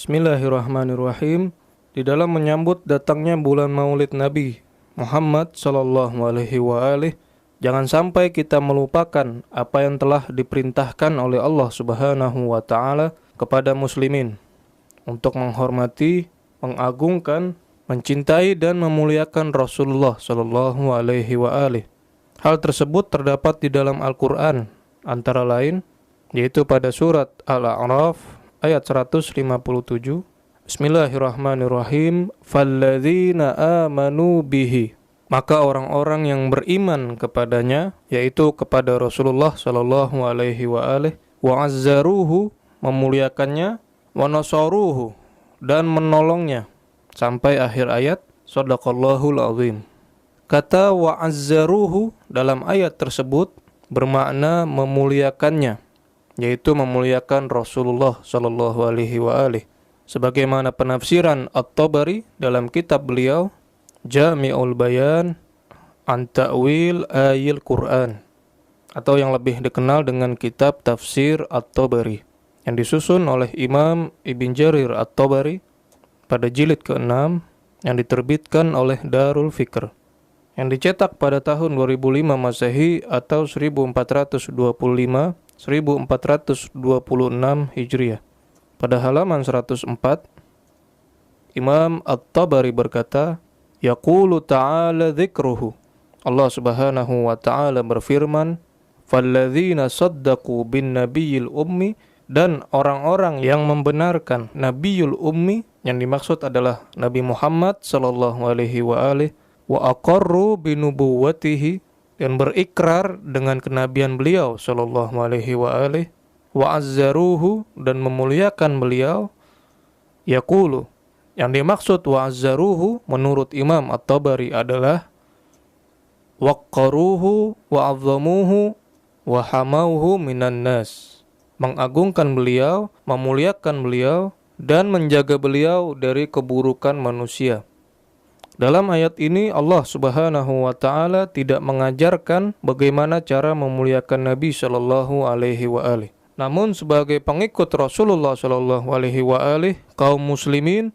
Bismillahirrahmanirrahim. Di dalam menyambut datangnya bulan Maulid Nabi Muhammad sallallahu alaihi wa alihi, jangan sampai kita melupakan apa yang telah diperintahkan oleh Allah Subhanahu wa taala kepada muslimin untuk menghormati, mengagungkan, mencintai dan memuliakan Rasulullah sallallahu alaihi wa alihi. Hal tersebut terdapat di dalam Al-Qur'an, antara lain yaitu pada surat Al-A'raf ayat 157. Bismillahirrahmanirrahim. Falladzina amanu bihi, maka orang-orang yang beriman kepadanya, yaitu kepada Rasulullah sallallahu alaihi wa alihi, wa azzaruhu, memuliakannya, wa nasaruhu, dan menolongnya, sampai akhir ayat. Shadaqallahul azim. Kata wa azzaruhu dalam ayat tersebut bermakna memuliakannya, yaitu memuliakan Rasulullah sallallahu alaihi wa alihi, sebagaimana penafsiran At-Tabari dalam kitab beliau Jami'ul Bayan an Ta'wil Ayil Quran, atau yang lebih dikenal dengan kitab Tafsir At-Tabari, yang disusun oleh Imam Ibn Jarir At-Tabari pada jilid ke-6, yang diterbitkan oleh Darul Fikr, yang dicetak pada tahun 2005 Masehi atau 1426 Hijriah. Pada halaman 104, Imam At-Tabari berkata, Yaqulu ta'ala dzikruhu, Allah Subhanahu wa ta'ala berfirman, Falladzina saddaqu bin nabiyil ummi, dan orang-orang yang membenarkan Nabiyul Ummi, yang dimaksud adalah Nabi Muhammad sallallahu alaihi wa alihi, wa aqarru binubuwwatihi, dan berikrar dengan kenabian beliau sallallahu alaihi wa alihi, wa azzaruhu, dan memuliakan beliau. Yaqulu, yang dimaksud wa azzaruhu menurut Imam At-Tabari adalah waqqaruhu wa azzamuhu wa hamauhu minan nas, mengagungkan beliau, memuliakan beliau, dan menjaga beliau dari keburukan manusia. Dalam ayat ini Allah Subhanahu wa taala tidak mengajarkan bagaimana cara memuliakan Nabi sallallahu alaihi wa alihi. Namun sebagai pengikut Rasulullah sallallahu alaihi wa alihi, kaum muslimin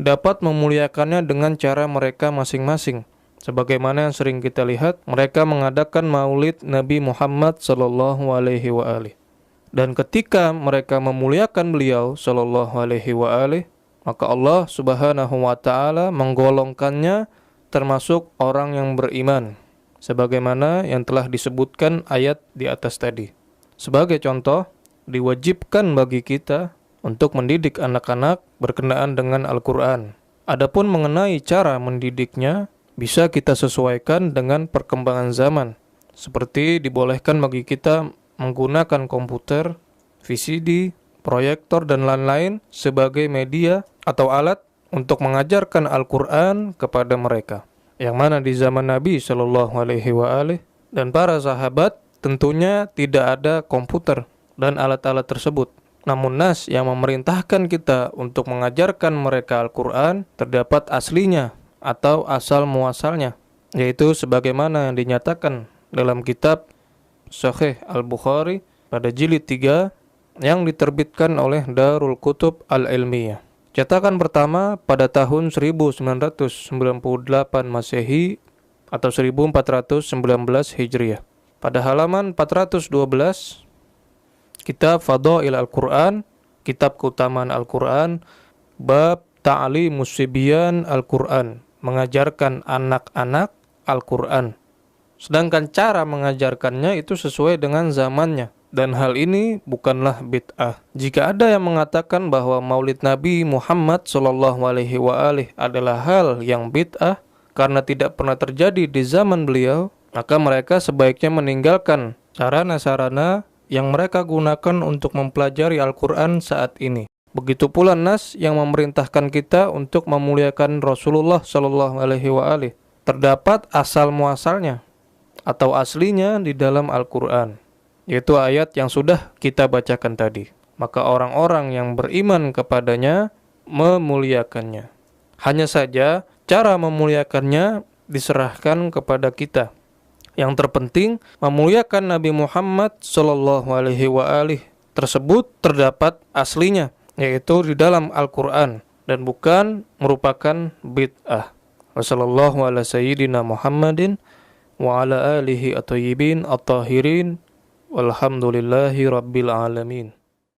dapat memuliakannya dengan cara mereka masing-masing. Sebagaimana yang sering kita lihat, mereka mengadakan Maulid Nabi Muhammad sallallahu alaihi wa alihi. Dan ketika mereka memuliakan beliau sallallahu alaihi wa alihi, maka Allah Subhanahu wa ta'ala menggolongkannya termasuk orang yang beriman, sebagaimana yang telah disebutkan ayat di atas tadi. Sebagai contoh, diwajibkan bagi kita untuk mendidik anak-anak berkenaan dengan Al-Quran. Adapun mengenai cara mendidiknya, bisa kita sesuaikan dengan perkembangan zaman, seperti dibolehkan bagi kita menggunakan komputer, VCD, proyektor, dan lain-lain sebagai media atau alat untuk mengajarkan Al-Quran kepada mereka, yang mana di zaman Nabi Shallallahu Alaihi Wasallam dan para sahabat tentunya tidak ada komputer dan alat-alat tersebut. Namun nas yang memerintahkan kita untuk mengajarkan mereka Al-Quran terdapat aslinya atau asal muasalnya, yaitu sebagaimana yang dinyatakan dalam kitab Sahih Al-Bukhari pada jilid 3 yang diterbitkan oleh Darul Kutub Al-Ilmiyah. Cetakan pertama pada tahun 1998 Masehi atau 1419 Hijriah. Pada halaman 412, kitab Fadail Al-Quran, kitab keutamaan Al-Quran, bab Ta'limus Sibyan Al-Quran, mengajarkan anak-anak Al-Quran. Sedangkan cara mengajarkannya itu sesuai dengan zamannya. Dan hal ini bukanlah bid'ah. Jika ada yang mengatakan bahwa Maulid Nabi Muhammad SAW adalah hal yang bid'ah karena tidak pernah terjadi di zaman beliau, maka mereka sebaiknya meninggalkan sarana-sarana yang mereka gunakan untuk mempelajari Al-Quran saat ini. Begitu pula nas yang memerintahkan kita untuk memuliakan Rasulullah SAW. Terdapat asal muasalnya atau aslinya di dalam Al-Quran, yaitu ayat yang sudah kita bacakan tadi. Maka orang-orang yang beriman kepadanya memuliakannya. Hanya saja cara memuliakannya diserahkan kepada kita. Yang terpenting memuliakan Nabi Muhammad sallallahu alaihi wasallam tersebut terdapat aslinya, yaitu di dalam Al-Quran dan bukan merupakan bid'ah. Wassallallahu ala sayyidina Muhammadin wa ala alihi at-tayyibin at-tahirin walhamdulillahi rabbil alamin.